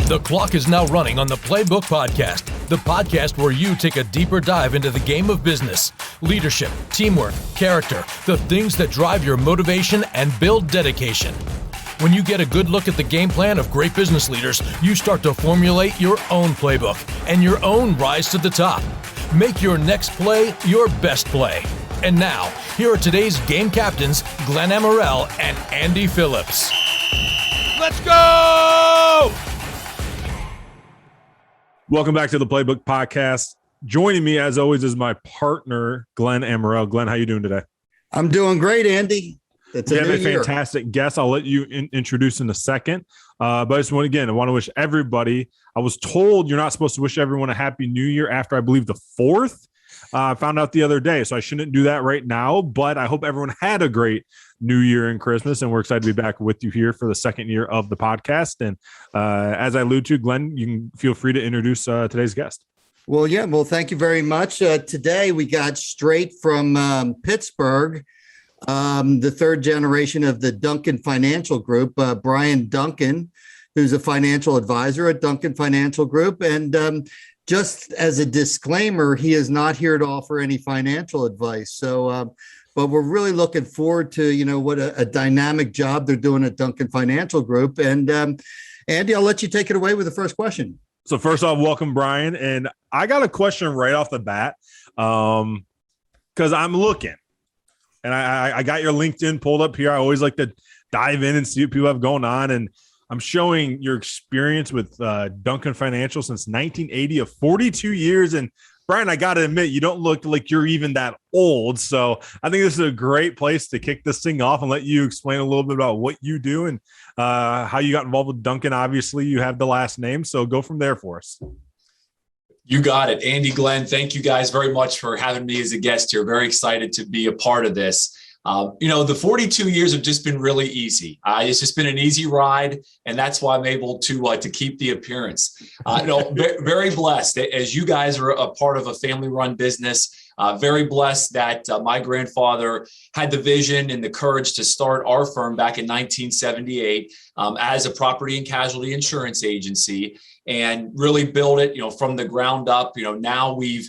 The clock is now running on the Playbook podcast, the podcast where you take a deeper dive into the game of business, leadership, teamwork, character, the things that drive your motivation and build dedication. When you get a good look at the game plan of great business leaders, you start to formulate your own playbook and your own rise to the top. Make your next play your best play. And now, here are today's game captains, Glenn Amaral and Andy Phillips. Let's go! Welcome back to the Playbook podcast. Joining me, as always, is my partner, Glenn Amaral. Glenn, how you doing today? I'm doing great, Andy. It's a fantastic guest. I'll let you introduce in a second. But I just want to wish everybody, I was told you're not supposed to wish everyone a happy new year after, I believe, the 4th. I found out the other day, so I shouldn't do that right now. But I hope everyone had a great New Year and Christmas, and we're excited to be back with you here for the second year of the podcast. And as I allude to, Glenn, you can feel free to introduce today's guest. Well, thank you very much. Today we got straight from Pittsburgh, the third generation of the Duncan Financial Group, Brian Duncan, who's a financial advisor at Duncan Financial Group. And just as a disclaimer, he is not here to offer any financial advice. So, but we're really looking forward to, what a dynamic job they're doing at Duncan Financial Group. And Andy, I'll let you take it away with the first question. So first off, welcome, Brian. And I got a question right off the bat because I'm looking. And I got your LinkedIn pulled up here. I always like to dive in and see what people have going on. And I'm showing your experience with Duncan Financial since 1980 of 42 years. And Brian, I got to admit, you don't look like you're even that old. So I think this is a great place to kick this thing off and let you explain a little bit about what you do and how you got involved with Duncan. Obviously, you have the last name. So go from there for us. You got it. Andy, Glenn, thank you guys very much for having me as a guest here. Very excited to be a part of this. The 42 years have just been really easy. It's just been an easy ride, and that's why I'm able to keep the appearance. Very blessed, as you guys are a part of a family-run business. Very blessed that my grandfather had the vision and the courage to start our firm back in 1978 as a property and casualty insurance agency, and really build it, from the ground up. Now we've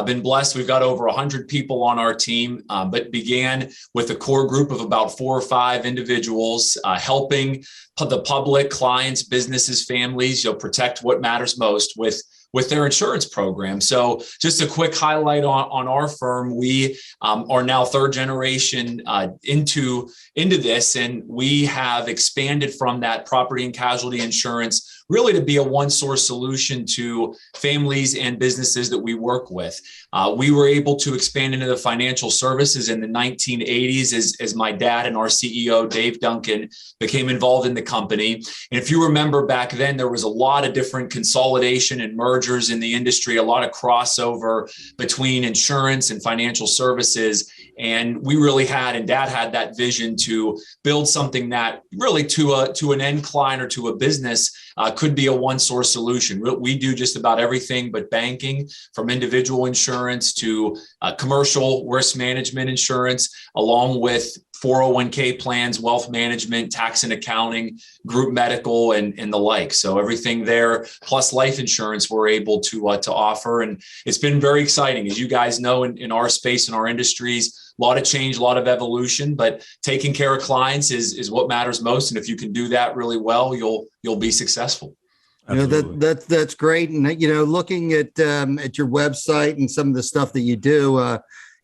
been blessed. We've got over 100 people on our team, but began with a core group of about 4 or 5 individuals, helping the public, clients, businesses, families, protect what matters most with their insurance program. So just a quick highlight on our firm. We are now third generation into this, and we have expanded from that property and casualty insurance really to be a one-source solution to families and businesses that we work with. We were able to expand into the financial services in the 1980s as my dad and our CEO, Dave Duncan, became involved in the company. And if you remember back then, there was a lot of different consolidation and mergers in the industry, a lot of crossover between insurance and financial services. And we really had, and Dad had that vision to build something that really to an end client or to a business could be a one-source solution. We do just about everything but banking, from individual insurance to commercial risk management insurance, along with 401k plans, wealth management, tax and accounting, group medical, and the like. So everything there, plus life insurance, we're able to offer. And it's been very exciting. As you guys know, in our space, in our industries, a lot of change, a lot of evolution, but taking care of clients is what matters most. And if you can do that really well, you'll be successful. That's great. And looking at your website and some of the stuff that you do,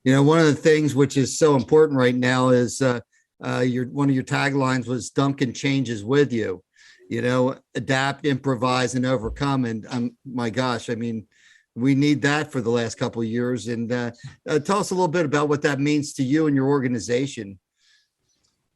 one of the things which is so important right now is one of your taglines was Duncan Changes with you. Adapt, improvise, and overcome. And my gosh, we need that for the last couple of years. And tell us a little bit about what that means to you and your organization.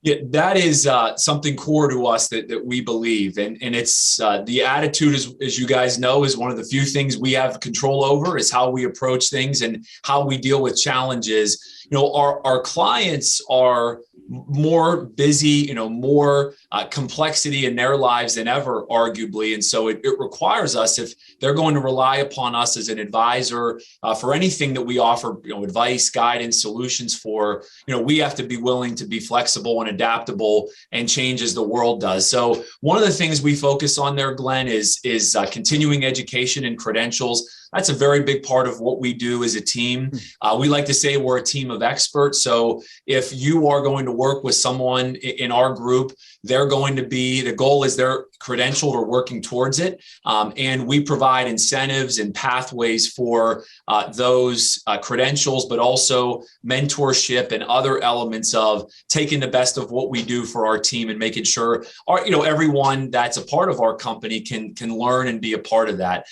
Yeah, that is something core to us that we believe. And it's the attitude, as you guys know, is one of the few things we have control over, is how we approach things and how we deal with challenges. Our clients are more busy, more complexity in their lives than ever, arguably. And so it requires us, if they're going to rely upon us as an advisor for anything that we offer, advice, guidance, solutions for, we have to be willing to be flexible and adaptable and change as the world does. So one of the things we focus on there, Glenn, is continuing education and credentials. That's a very big part of what we do as a team. We like to say we're a team of experts. So if you are going to work with someone in our group, the goal is they're credentialed or working towards it. And we provide incentives and pathways for those credentials, but also mentorship and other elements of taking the best of what we do for our team and making sure everyone that's a part of our company can learn and be a part of that.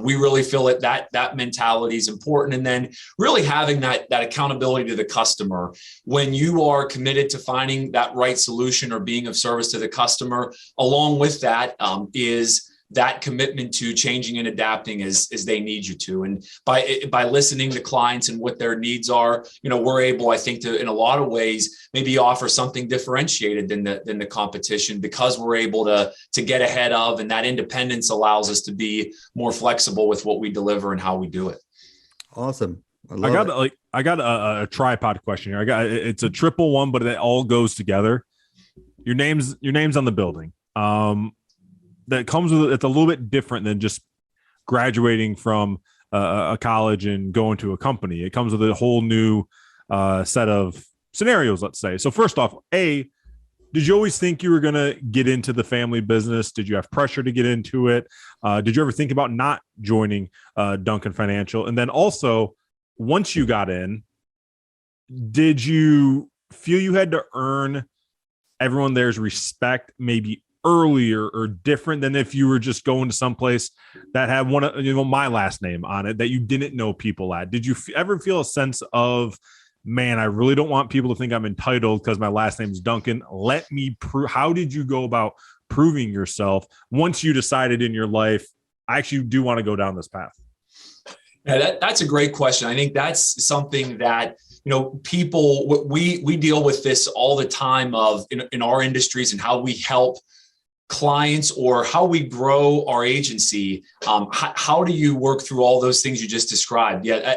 We really feel that mentality is important. And then really having that accountability to the customer. When you are committed to finding that right solution or being of service to the customer, along with that is that commitment to changing and adapting as they need you to. And by listening to clients and what their needs are, we're able, I think, to, in a lot of ways, maybe offer something differentiated than the competition, because we're able to get ahead of, and that independence allows us to be more flexible with what we deliver and how we do it. Awesome. I got a tripod question here. It's a triple one, but it all goes together. Your name's on the building. That comes with, it's a little bit different than just graduating from a college and going to a company. It comes with a whole new set of scenarios, let's say. So first off, did you always think you were going to get into the family business? Did you have pressure to get into it? Did you ever think about not joining Duncan Financial? And then also, once you got in, did you feel you had to earn everyone there's respect maybe earlier or different than if you were just going to someplace that had my last name on it that you didn't know people at? Did you ever feel a sense of, man, I really don't want people to think I'm entitled because my last name is Duncan. Let me prove. How did you go about proving yourself once you decided in your life, I actually do want to go down this path? Yeah, that's a great question. I think that's something that, people, we deal with this all the time of in our industries and how we help clients or how we grow our agency. How do you work through all those things you just described? Yeah,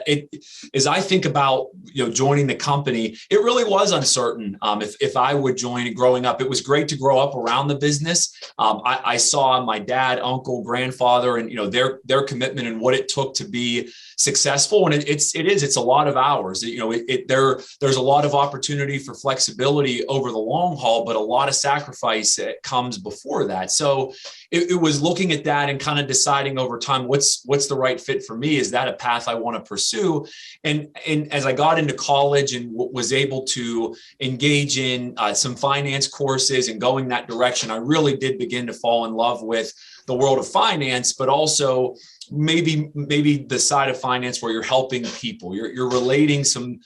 as I think about joining the company, it really was uncertain. If I would join growing up, it was great to grow up around the business. I saw my dad, uncle, grandfather, and their commitment and what it took to be successful. And it's a lot of hours. There's a lot of opportunity for flexibility over the long haul, but a lot of sacrifice that comes before that. So it was looking at that and kind of deciding over time, what's the right fit for me? Is that a path I want to pursue? And as I got into college and was able to engage in some finance courses and going that direction, I really did begin to fall in love with the world of finance, but also maybe the side of finance where you're helping people, you're relating some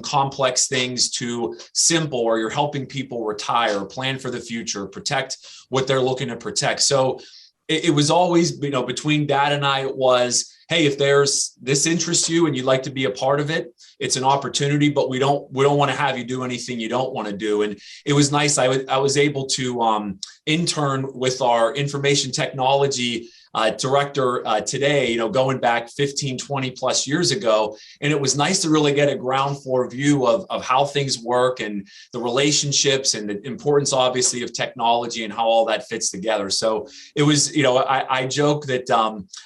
complex things to simple, or you're helping people retire, plan for the future, protect what they're looking to protect. So it was always, between Dad and I, it was, hey, if this interests you and you'd like to be a part of it, it's an opportunity, but we don't want to have you do anything you don't want to do. And it was nice. I was able to intern with our information technology director today, going back 15, 20 plus years ago. And it was nice to really get a ground floor view of how things work and the relationships and the importance, obviously, of technology and how all that fits together. So it was, I joke that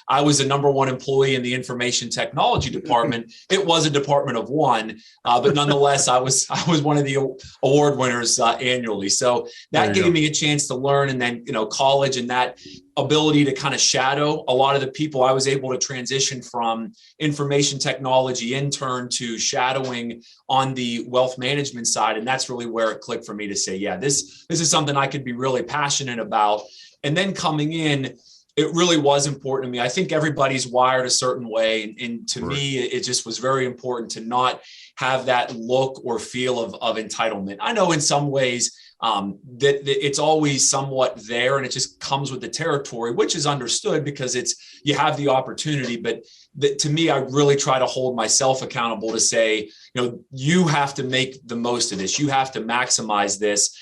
I was the number one employee in the information technology department. It was a department of one, but nonetheless, I was one of the award winners annually. So that gave me a chance to learn. And then, college and that ability to kind of shadow a lot of the people. I was able to transition from information technology intern to shadowing on the wealth management side. And that's really where it clicked for me to say, yeah, this is something I could be really passionate about. And then coming in, it really was important to me. I think everybody's wired a certain way. And to me, it just was very important to not have that look or feel of entitlement. I know in some ways, that it's always somewhat there, and it just comes with the territory, which is understood because you have the opportunity. But to me, I really try to hold myself accountable to say, you have to make the most of this. You have to maximize this.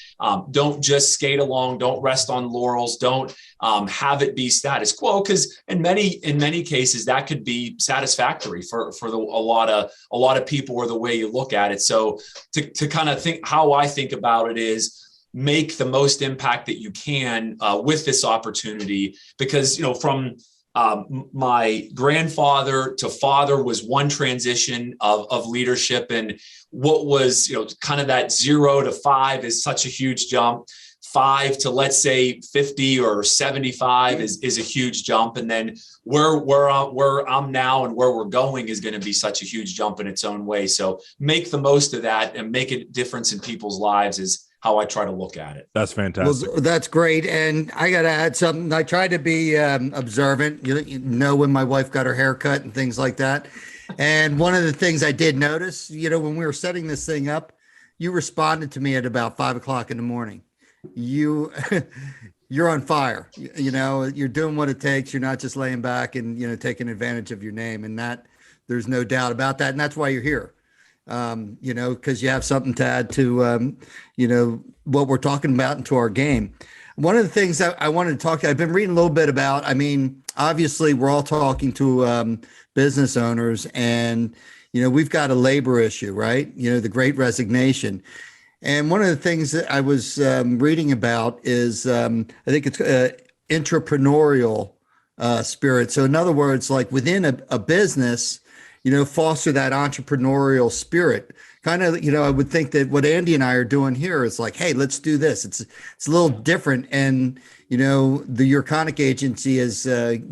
Don't just skate along. Don't rest on laurels. Don't have it be status quo, because in many cases that could be satisfactory for a lot of people, or the way you look at it. So to kind of think how I think about it is make the most impact that you can with this opportunity, because, from my grandfather to father was one transition of leadership. And what was, kind of that 0 to 5 is such a huge jump. 5 to, let's say, 50 or 75 is a huge jump. And then where I'm now and where we're going is going to be such a huge jump in its own way. So make the most of that and make a difference in people's lives is how I try to look at it. That's fantastic. Well, that's great. And I got to add something. I try to be observant, you know, when my wife got her hair cut and things like that. And one of the things I did notice, when we were setting this thing up, you responded to me at about 5 o'clock in the morning. You're on fire. You're doing what it takes. You're not just laying back and, taking advantage of your name. And that there's no doubt about that. And that's why you're here. Because you have something to add to, what we're talking about into our game. One of the things that I wanted to talk to, I've been reading a little bit about, obviously we're all talking to business owners and, we've got a labor issue, right? The great resignation. And one of the things that I was reading about is, I think it's intrapreneurial spirit. So in other words, like within a business, foster that entrepreneurial spirit. Kind of, I would think that what Andy and I are doing here is like, hey, let's do this. It's a little different. And, the Yurconic Agency has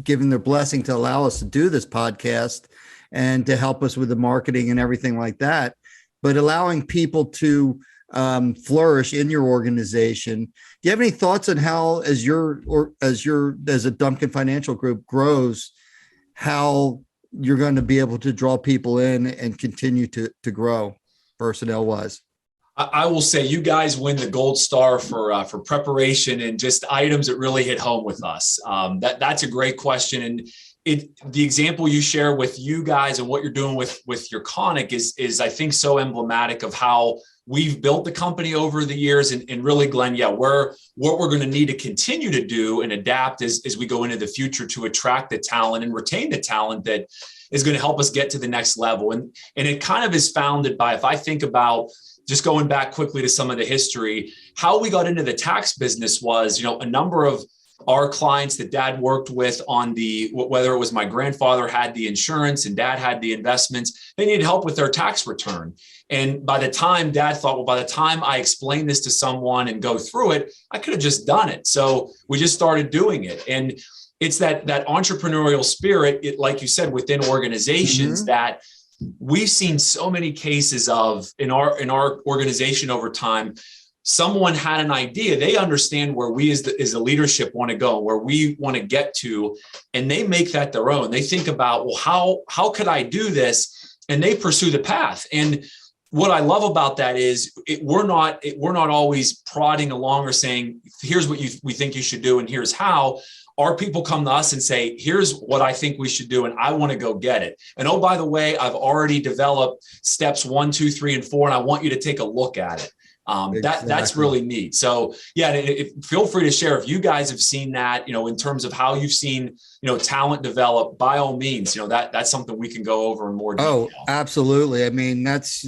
given their blessing to allow us to do this podcast and to help us with the marketing and everything like that. But allowing people to flourish in your organization. Do you have any thoughts on how, as a Duncan Financial Group grows, how you're going to be able to draw people in and continue to grow personnel wise? I will say you guys win the gold star for preparation and just items that really hit home with us. That's a great question. And the example you share with you guys and what you're doing with Yurconic is I think so emblematic of how we've built the company over the years. And really, Glenn, what we're going to need to continue to do and adapt as we go into the future to attract the talent and retain the talent that is going to help us get to the next level. And it kind of is founded by, if I think about just going back quickly to some of the history, how we got into the tax business was, a number of our clients that dad worked with on whether it was my grandfather had the insurance and dad had the investments, they needed help with their tax return. And by the time dad thought, well, by the time I explain this to someone and go through it, I could have just done it. So we just started doing it. And it's that entrepreneurial spirit, like you said, within organizations that we've seen so many cases of in our organization over time. Someone had an idea. They understand where we as a leadership want to go, where we want to get to, and they make that their own. They think about, well, how could I do this? And they pursue the path. And what I love about that is we're not always prodding along or saying, here's what we think you should do, and here's how. Our people come to us and say, here's what I think we should do, and I want to go get it. And oh, by the way, I've already developed steps 1, 2, 3, and 4, and I want you to take a look at it. Exactly. That's really neat. So yeah, feel free to share if you guys have seen that, in terms of how you've seen, talent develop. By all means, that's something we can go over in more detail. Oh, absolutely. That's,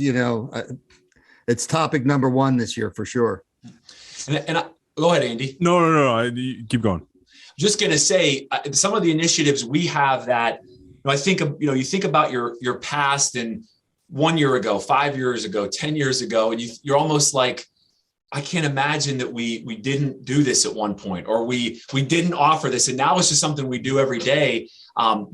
it's topic number 1 this year for sure. And go ahead, Andy. No. You keep going. Just going to say some of the initiatives we have that, I think, you think about your past and 1 year ago, 5 years ago, 10 years ago, and you're almost like, I can't imagine that we didn't do this at one point, or we didn't offer this. And now it's just something we do every day.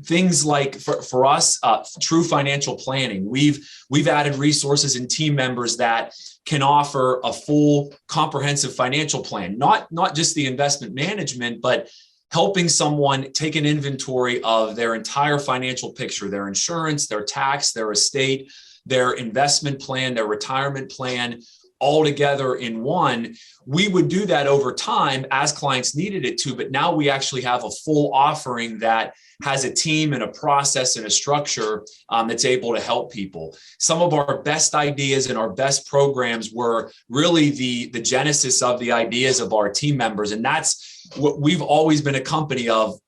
Things like for us, true financial planning. We've added resources and team members that can offer a full comprehensive financial plan, not just the investment management, but helping someone take an inventory of their entire financial picture, their insurance, their tax, their estate, their investment plan, their retirement plan, all together in one. We would do that over time as clients needed it to, but now we actually have a full offering that has a team and a process and a structure that's able to help people. Some of our best ideas and our best programs were really the genesis of the ideas of our team members. And that's what we've always been a company of,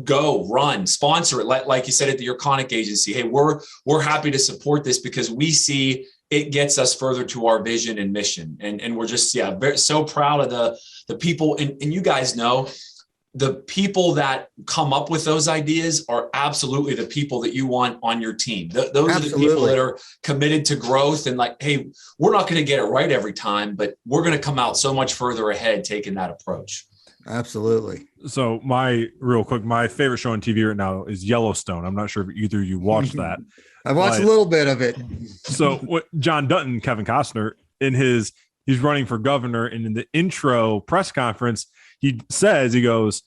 go, run, sponsor it. Like you said at the Yurconic Agency, hey, we're happy to support this because we see it gets us further to our vision and mission. And we're just, so proud of the people. And you guys know, the people that come up with those ideas are absolutely the people that you want on your team. Those are the people that are committed to growth and like, hey, we're not going to get it right every time, but we're going to come out so much further ahead taking that approach. Absolutely. So my favorite show on TV right now is Yellowstone. I'm not sure if either of you watched that. I watched a little bit of it. So what John Dutton, Kevin Costner, he's running for governor, and in the intro press conference, he goes,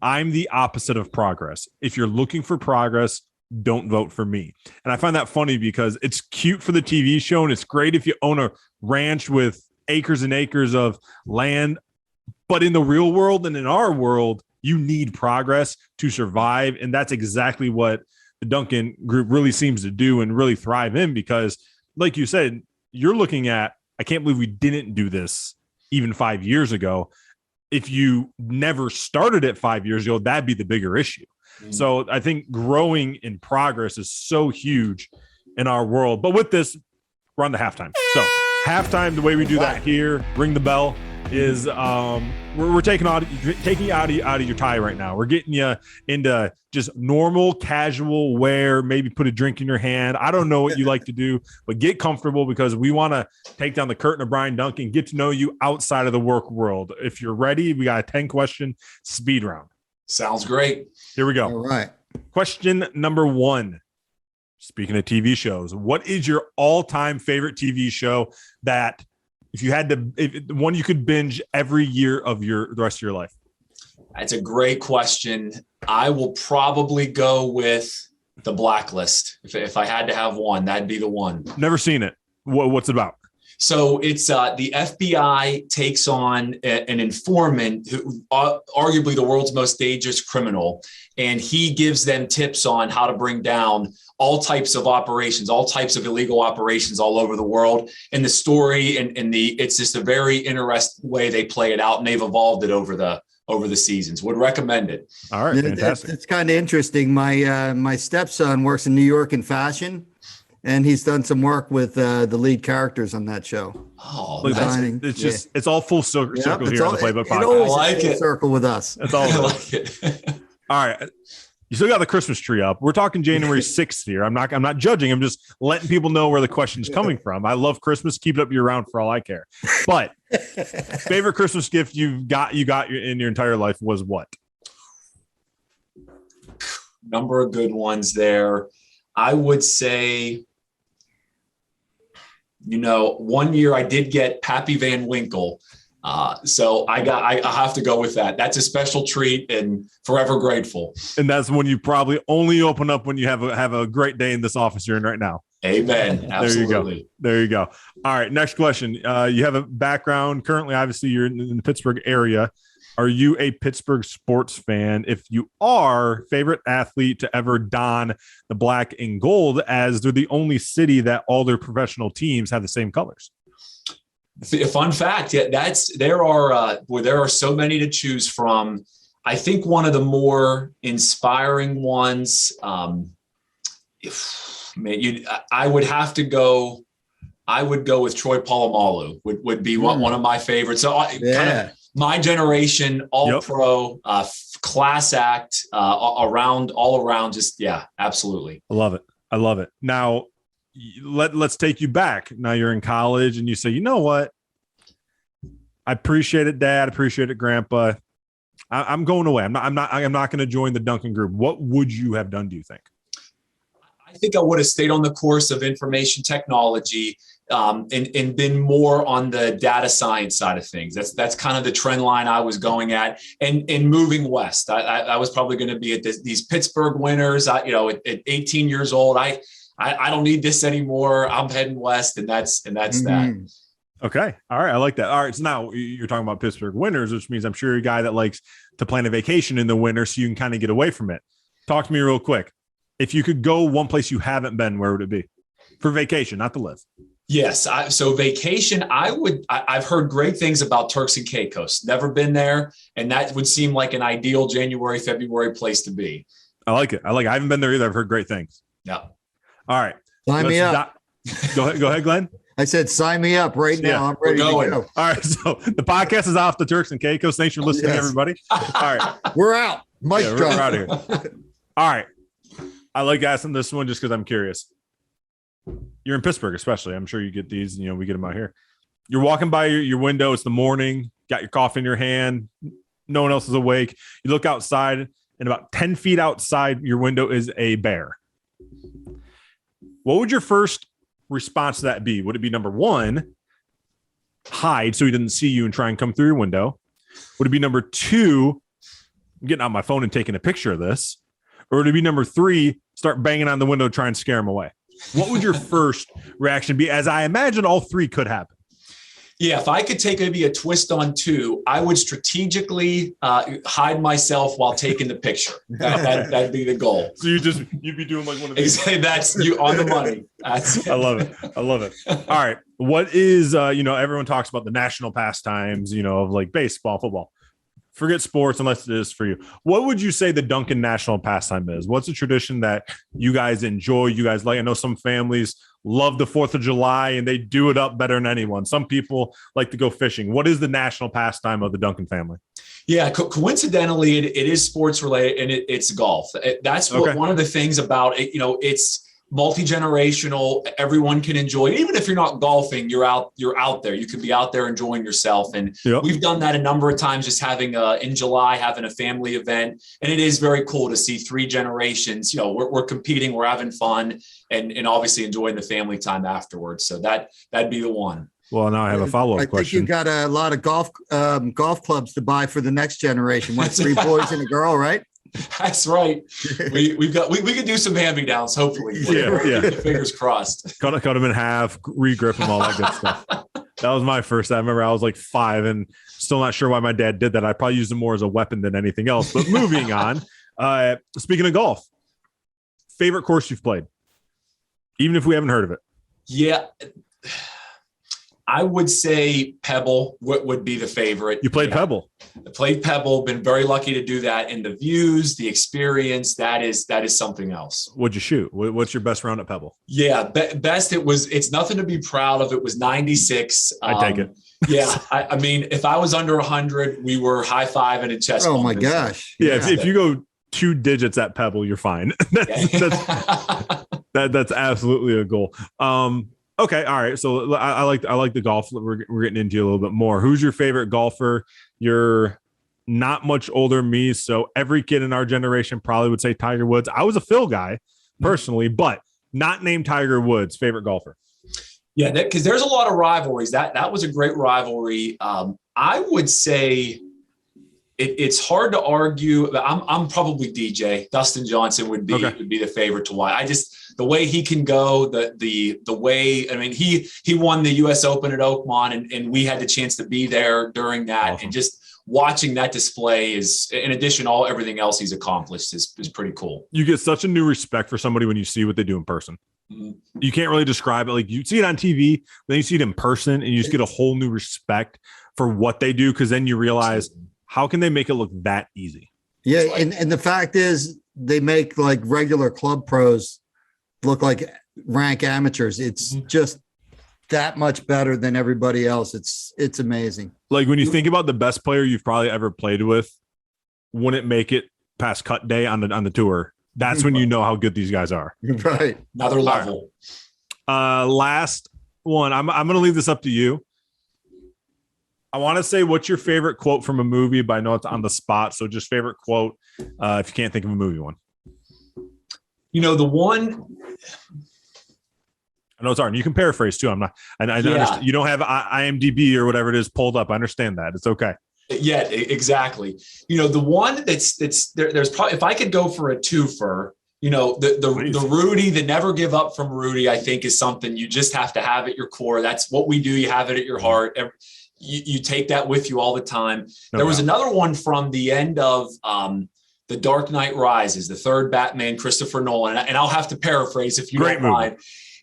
I'm the opposite of progress. If you're looking for progress, don't vote for me. And I find that funny because it's cute for the TV show, and it's great if you own a ranch with acres and acres of land. But in the real world and in our world, you need progress to survive. And that's exactly what the Duncan group really seems to do and really thrive in, because like you said, you're looking at, I can't believe we didn't do this even 5 years ago. If you never started it 5 years ago, that'd be the bigger issue. Mm-hmm. So I think growing in progress is so huge in our world. But with this, we're on to halftime. So halftime, the way we do that here, ring the bell, is we're taking you out of your tie right now. We're getting you into just normal casual wear, maybe put a drink in your hand. I don't know what you like to do, but get comfortable, because we want to take down the curtain of Brian Duncan, get to know you outside of the work world. If you're ready, we got a 10-question speed round. Sounds great. Here we go. All right. Question number 1. Speaking of TV shows, what is your all-time favorite TV show that if you had to, one you could binge every year of the rest of your life? That's a great question. I will probably go with The Blacklist. If I had to have one, that'd be the one. Never seen it. What's it about? So it's the FBI takes on an informant who arguably the world's most dangerous criminal, and he gives them tips on how to bring down all types of operations, all types of illegal operations all over the world. And the story and it's just a very interesting way they play it out, and they've evolved it over the seasons. Would recommend it. All right, fantastic. It's kind of interesting. My stepson works in New York in fashion, and he's done some work with the lead characters on that show. Oh, it's all full circle here on the Playbook podcast. Always I like it. Circle with us. That's all. I like it. All right. You still got the Christmas tree up. We're talking January 6th here. I'm not judging. I'm just letting people know where the question's coming from. I love Christmas. Keep it up year round for all I care. But favorite Christmas gift you got in your entire life was what? Number of good ones there. I would say, one year I did get Pappy Van Winkle. So I have to go with that. That's a special treat and forever grateful. And that's when you probably only open up when you have a great day in this office you're in right now. Amen. Absolutely. There you go. All right. Next question. You have a background currently, obviously you're in the Pittsburgh area. Are you a Pittsburgh sports fan? If you are, favorite athlete to ever don the black and gold, as they're the only city that all their professional teams have the same colors? A fun fact, there are so many to choose from. I think one of the more inspiring ones, I would go with Troy Polamalu. Would be one of my favorites. So kind of my generation, all-pro, class act, all around. Just absolutely. I love it. Now, let's take you back. Now you're in college and you say, you know what? I appreciate it, Dad. I appreciate it, Grandpa. I'm going away. I'm not going to join the Duncan group. What would you have done, do you think? I think I would have stayed on the course of information technology and been more on the data science side of things. That's kind of the trend line I was going at, and moving west. I was probably going to be at these Pittsburgh winters. At 18 years old, I don't need this anymore. I'm heading west, and that's that. Okay. All right. I like that. All right. So now you're talking about Pittsburgh winters, which means I'm sure you're a guy that likes to plan a vacation in the winter so you can kind of get away from it. Talk to me real quick. If you could go one place you haven't been, where would it be? For vacation, not to live. Yes. So vacation, I've heard great things about Turks and Caicos. Never been there. And that would seem like an ideal January, February place to be. I like it. I haven't been there either. I've heard great things. Yeah. All right. Sign me up. Go ahead, Glenn. I said, sign me up right now. I'm ready to go. All right. So the podcast is off the Turks and Caicos. Thanks for listening, everybody. All right. We're out. Mike, we're out of here. All right. I like asking this one just because I'm curious. You're in Pittsburgh, especially. I'm sure you get these. You know, we get them out here. You're walking by your window. It's the morning. Got your coffee in your hand. No one else is awake. You look outside, and about 10 feet outside your window is a bear. What would your first response to that be? Would it be number one, hide so he doesn't see you and try and come through your window? Would it be number two, I'm getting out my phone and taking a picture of this? Or would it be number three, start banging on the window, try and scare him away? What would your first reaction be? As I imagine all three could happen. Yeah, if I could take maybe a twist on two, I would strategically hide myself while taking the picture. That'd be the goal. So you'd be doing like one of these. That's you on the money. I love it. All right. What is, everyone talks about the national pastimes, of like baseball, football. Forget sports unless it is for you. What would you say the Duncan national pastime is? What's a tradition that you guys enjoy, you guys like? I know some families love the 4th of July and they do it up better than anyone. Some people like to go fishing. What is the national pastime of the Duncan family? Yeah, coincidentally, it is sports related, and it's golf. That's one of the things about it. It's multi-generational. Everyone can enjoy it. Even if you're not golfing, you're out there. You can be out there enjoying yourself. And we've done that a number of times, just having in July, having a family event. And it is very cool to see 3 generations. We're competing, we're having fun, and obviously enjoying the family time afterwards. So that'd be the one. Well, now I have a follow-up question. I think you got a lot of golf clubs to buy for the next generation. 3 boys and a girl, right? That's right. We could do some hand-me-downs, hopefully. Yeah. Fingers crossed. Cut them in half, re-grip them, all that good stuff. That was my first. I remember I was like 5 and still not sure why my dad did that. I probably used them more as a weapon than anything else. But moving on. Speaking of golf, favorite course you've played, even if we haven't heard of it. Yeah. I would say Pebble would be the favorite. You played Pebble. I played Pebble. Been very lucky to do that. And the views, the experience, that is something else. What'd you shoot? What's your best round at Pebble? Yeah, best. It's nothing to be proud of. It was 96. I take it. Yeah, I mean, if I was under 100, we were high-fiving and chest bumping. Oh my gosh! Yeah, if you go 2 digits at Pebble, you're fine. That's absolutely a goal. Okay. All right. So I like the golf. We're getting into a little bit more. Who's your favorite golfer? You're not much older than me. So every kid in our generation probably would say Tiger Woods. I was a Phil guy personally, but not named Tiger Woods. Favorite golfer. Yeah. Because there's a lot of rivalries. That was a great rivalry. I would say it's hard to argue. I'm probably DJ. Dustin Johnson would be the favorite to watch. The way he can go, the way, I mean, he won the U.S. Open at Oakmont, and we had the chance to be there during that. Awesome. And just watching that display is, in addition, everything else he's accomplished is pretty cool. You get such a new respect for somebody when you see what they do in person. Mm-hmm. You can't really describe it. Like you see it on TV, then you see it in person, and you just get a whole new respect for what they do. Cause then you realize, how can they make it look that easy? Yeah. And the fact is they make like regular club pros look like rank amateurs. It's just that much better than everybody else. It's amazing. Like when you think about the best player you've probably ever played with, wouldn't make it past cut day on the tour. That's when you know how good these guys are. Right. Another level. Last one. I'm going to leave this up to you. I want to say, what's your favorite quote from a movie, but I know it's on the spot. So just favorite quote, if you can't think of a movie one. The one. I know it's hard. You can paraphrase too. I'm not. I understand. You don't have IMDb or whatever it is pulled up. I understand that. It's okay. Yeah, exactly. The one that's there's probably, if I could go for a twofer, the Rudy, the never give up from Rudy, I think is something you just have to have at your core. That's what we do. You have it at your heart. You take that with you all the time. There was another one from the end of The Dark Knight Rises, the third Batman, Christopher Nolan. And I'll have to paraphrase if you don't mind.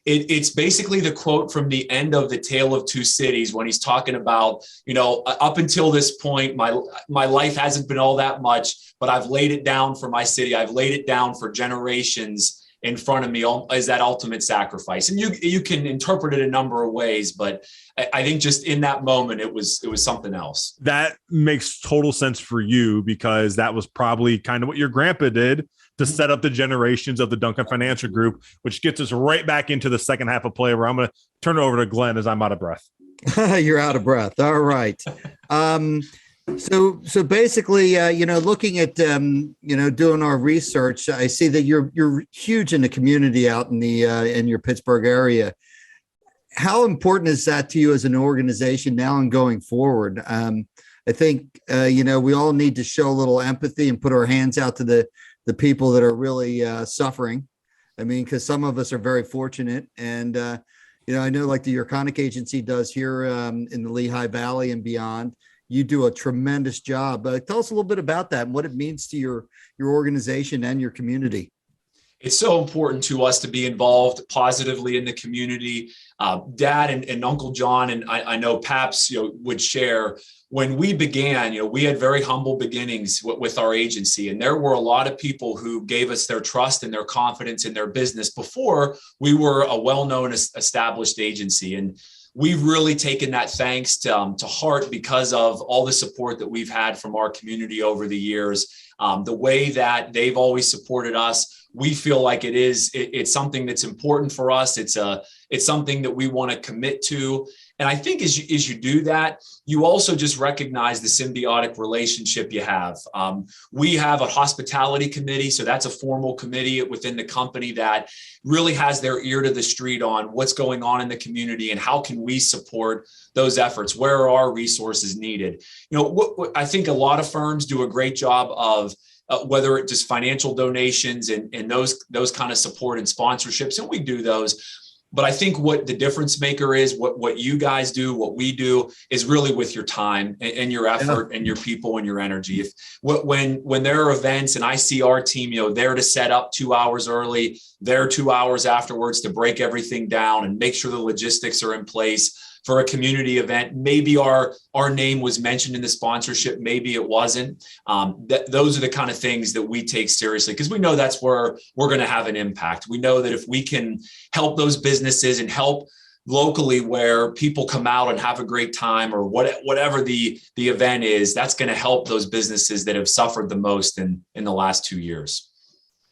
It's basically the quote from the end of The Tale of Two Cities when he's talking about, up until this point, my life hasn't been all that much, but I've laid it down for my city. I've laid it down for generations in front of me as that ultimate sacrifice. And you can interpret it a number of ways, but I think just in that moment, it was something else. That makes total sense for you, because that was probably kind of what your grandpa did to set up the generations of the Duncan Financial Group, which gets us right back into the second half of play, where I'm going to turn it over to Glenn as I'm out of breath. You're out of breath. All right. So basically, looking at, doing our research, I see that you're huge in the community out in in your Pittsburgh area. How important is that to you as an organization now and going forward? I think, we all need to show a little empathy and put our hands out to the people that are really suffering. I mean, because some of us are very fortunate. And, I know like the Yurconic Agency does here in the Lehigh Valley and beyond. You do a tremendous job. Tell us a little bit about that and what it means to your organization and your community. It's so important to us to be involved positively in the community. Dad and Uncle John, and I know Paps, would share, when we began, we had very humble beginnings with our agency. And there were a lot of people who gave us their trust and their confidence in their business before we were a well-known established agency. And we've really taken that thanks to heart because of all the support that we've had from our community over the years. The way that they've always supported us, we feel like it's something that's important for us. It's something that we want to commit to. And I think as you do that, you also just recognize the symbiotic relationship you have. We have a hospitality committee. So that's a formal committee within the company that really has their ear to the street on what's going on in the community and how can we support those efforts? Where are our resources needed? I think a lot of firms do a great job of whether it's just financial donations and those kind of support and sponsorships, and we do those. But I think what the difference maker is, what you guys do, what we do, is really with your time and your effort and your people and your energy. When there are events and I see our team, there to set up 2 hours early, there 2 hours afterwards to break everything down and make sure the logistics are in place for a community event. Maybe our name was mentioned in the sponsorship, maybe it wasn't. Those are the kind of things that we take seriously because we know that's where we're going to have an impact. We know that if we can help those businesses and help locally where people come out and have a great time or whatever the event is, that's going to help those businesses that have suffered the most in the last 2 years.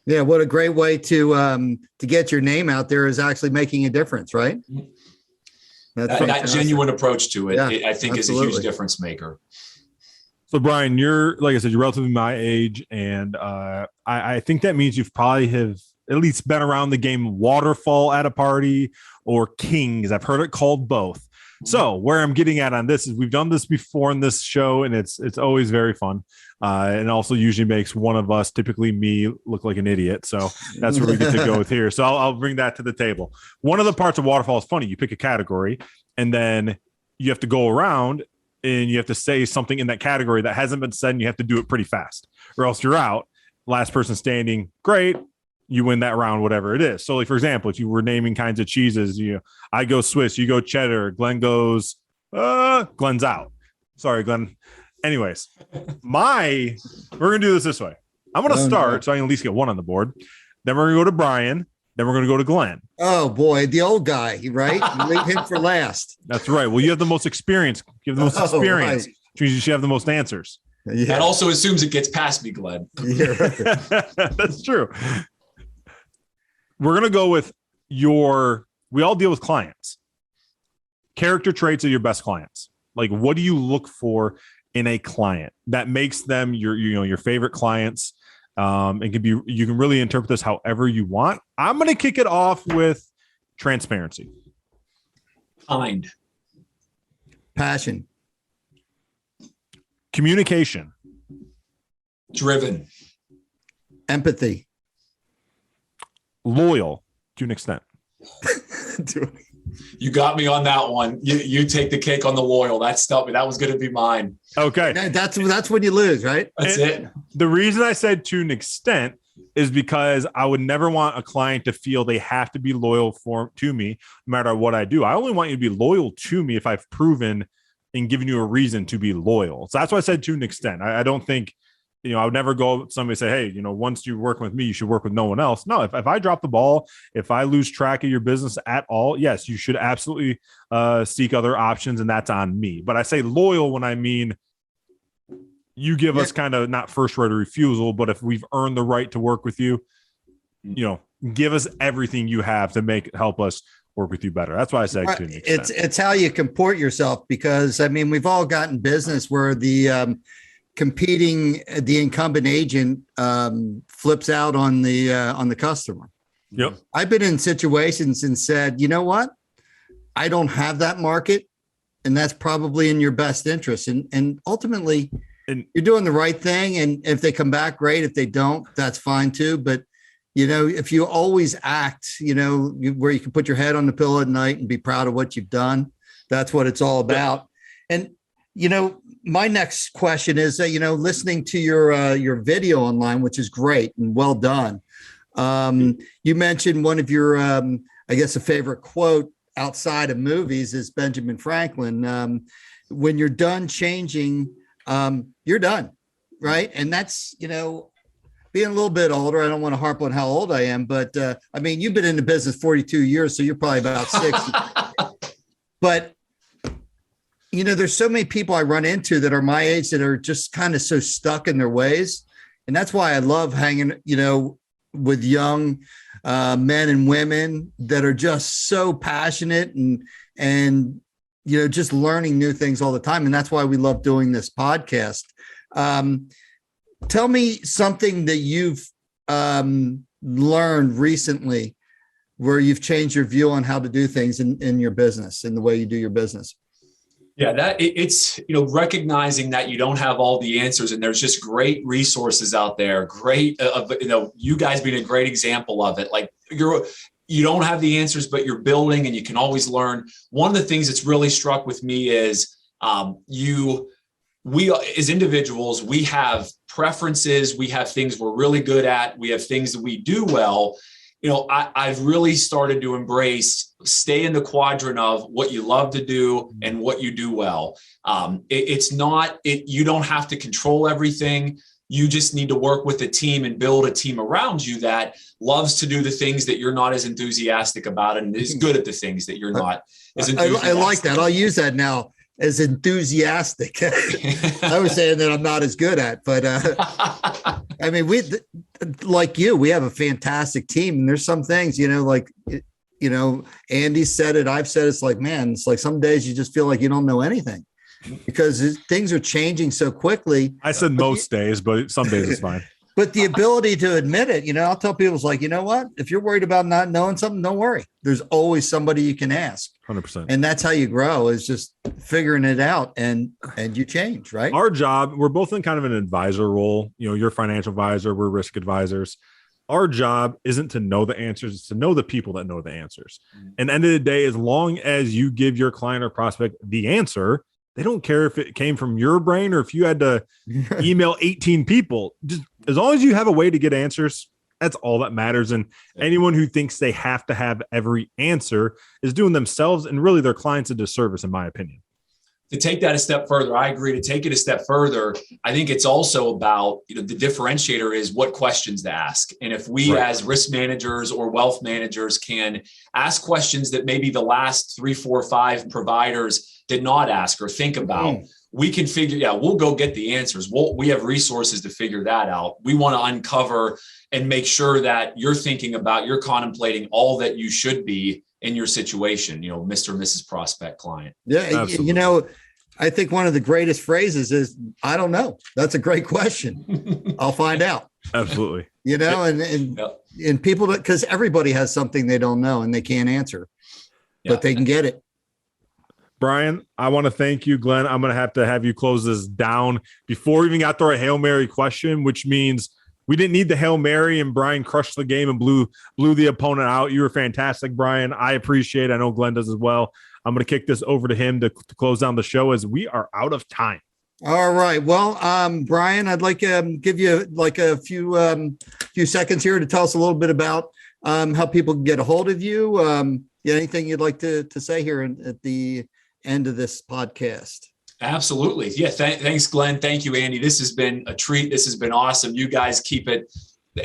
Yeah, what a great way to get your name out there is actually making a difference, right? That genuine approach to it, yeah, I think, absolutely is a huge difference maker. So, Brian, you're, like I said, you're relatively my age, and I think that means you've probably have at least been around the game Waterfall at a party or Kings. I've heard it called both. So where I'm getting at on this is we've done this before in this show, and it's always very fun. And also usually makes one of us, typically me, look like an idiot. So that's where we get to go with here. So I'll bring that to the table. One of the parts of Waterfall is funny. You pick a category, and then you have to go around and you have to say something in that category that hasn't been said, and you have to do it pretty fast, or else you're out. Last person standing, great. You win that round, whatever it is. So, like, for example, if you were naming kinds of cheeses, I go Swiss, you go cheddar, Glenn goes, Glenn's out. Sorry, Glenn. Anyways, we're going to do this way. I'm going to start so I can at least get one on the board. Then we're going to go to Brian. Then we're going to go to Glenn. Oh, boy. The old guy, right? You leave him for last. That's right. Well, you have the most experience. Right. Which means you should have the most answers. Yeah. That also assumes it gets past me, Glenn. Yeah, right. That's true. We're going to go with we all deal with clients. Character traits of your best clients. Like, what do you look for in a client that makes them your favorite clients? You can really interpret this however you want. I'm going to kick it off with transparency. Kind. Passion. Communication. Driven. Empathy. Loyal to an extent. You got me on that one. You take the cake on the loyal. That stuff. That was going to be mine. Okay. That's when you lose, right? That's it. The reason I said to an extent is because I would never want a client to feel they have to be loyal to me no matter what I do. I only want you to be loyal to me if I've proven and given you a reason to be loyal. So that's why I said to an extent. I don't think, I would never go somebody and say, hey, once you're working with me, you should work with no one else. No, if I drop the ball, if I lose track of your business at all, yes, you should absolutely seek other options, and that's on me. But I say loyal when I mean you give us kind of not first right of refusal, but if we've earned the right to work with you, give us everything you have to help us work with you better. That's why I said to an extent. It's how you comport yourself, because we've all gotten business where the incumbent agent flips out on the customer. Yep. I've been in situations and said, you know what? I don't have that market, and that's probably in your best interest. And ultimately, you're doing the right thing. And if they come back, great. If they don't, that's fine too. But, if you always act, where you can put your head on the pillow at night and be proud of what you've done, that's what it's all about. And, my next question is that, listening to your video online, which is great and well done. You mentioned one of your, I guess, a favorite quote outside of movies is Benjamin Franklin. When you're done changing, you're done. Right. And that's, being a little bit older. I don't want to harp on how old I am, but you've been in the business 42 years, so you're probably about 60. But, there's so many people I run into that are my age that are just kind of so stuck in their ways. And that's why I love hanging, with young men and women that are just so passionate and just learning new things all the time. And that's why we love doing this podcast. Tell me something that you've learned recently where you've changed your view on how to do things in your business, in the way you do your business. Yeah, it's recognizing that you don't have all the answers, and there's just great resources out there. Great, you guys being a great example of it. Like you don't have the answers, but you're building, and you can always learn. One of the things that's really struck with me is we as individuals, we have preferences, we have things we're really good at, we have things that we do well. I've really started to embrace, stay in the quadrant of what you love to do and what you do well. You don't have to control everything. You just need to work with a team and build a team around you that loves to do the things that you're not as enthusiastic about and is good at the things that you're not as enthusiastic. I like that. I'll use that now. As enthusiastic. I was saying that I'm not as good at, but we like you, we have a fantastic team, and there's some things, Andy said it, I've said it's like, man, it's like some days you just feel like you don't know anything because things are changing so quickly. I said most days, but some days it's fine. But the ability to admit it, I'll tell people, it's like, you know what? If you're worried about not knowing something, don't worry. There's always somebody you can ask. 100%. And that's how you grow, is just figuring it out, and you change, right? Our job, we're both in kind of an advisor role. You're a financial advisor, we're risk advisors. Our job isn't to know the answers, it's to know the people that know the answers. And at the end of the day, as long as you give your client or prospect the answer, they don't care if it came from your brain or if you had to email 18 people. Just as long as you have a way to get answers, that's all that matters. And anyone who thinks they have to have every answer is doing themselves and really their clients a disservice, in my opinion. To take that a step further, I agree. To take it a step further, I think it's also about, the differentiator is what questions to ask. And if we as risk managers or wealth managers can ask questions that maybe the last 3, 4, 5 providers did not ask or think about, we can we'll go get the answers. We have resources to figure that out. We want to uncover and make sure that you're contemplating all that you should be in your situation, Mr. and Mrs. Prospect client. Yeah. Absolutely. I think one of the greatest phrases is, I don't know. That's a great question. I'll find out. Absolutely. And people, because everybody has something they don't know and they can't answer, but they can get it. Brian, I want to thank you. Glenn, I'm going to have you close this down before we even got to our Hail Mary question, which means we didn't need the Hail Mary, and Brian crushed the game and blew the opponent out. You were fantastic, Brian. I appreciate it. I know Glenn does as well. I'm going to kick this over to him to close down the show as we are out of time. All right. Well, Brian, I'd like to give you like a few few seconds here to tell us a little bit about how people can get a hold of you. Anything you'd like to say here at the end of this podcast? Absolutely. Yeah. Thanks, Glenn. Thank you, Andy. This has been a treat. This has been awesome. You guys keep it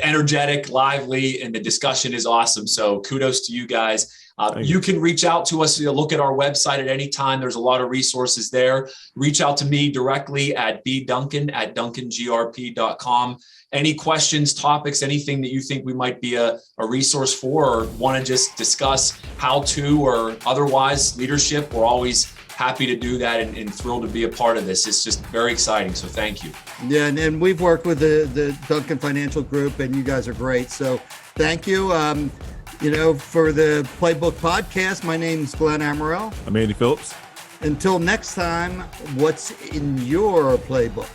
energetic, lively, and the discussion is awesome. So kudos to you guys. You can reach out to us. Look at our website at any time. There's a lot of resources there. Reach out to me directly at bduncan@duncangrp.com. Any questions, topics, anything that you think we might be a resource for or want to just discuss how to or otherwise leadership, we're always happy to do that and thrilled to be a part of this. It's just very exciting. So thank you. Yeah, and we've worked with the Duncan Financial Group, and you guys are great. So thank you. For the Playbook podcast, my name's Glenn Amaral. I'm Andy Phillips. Until next time, what's in your playbook?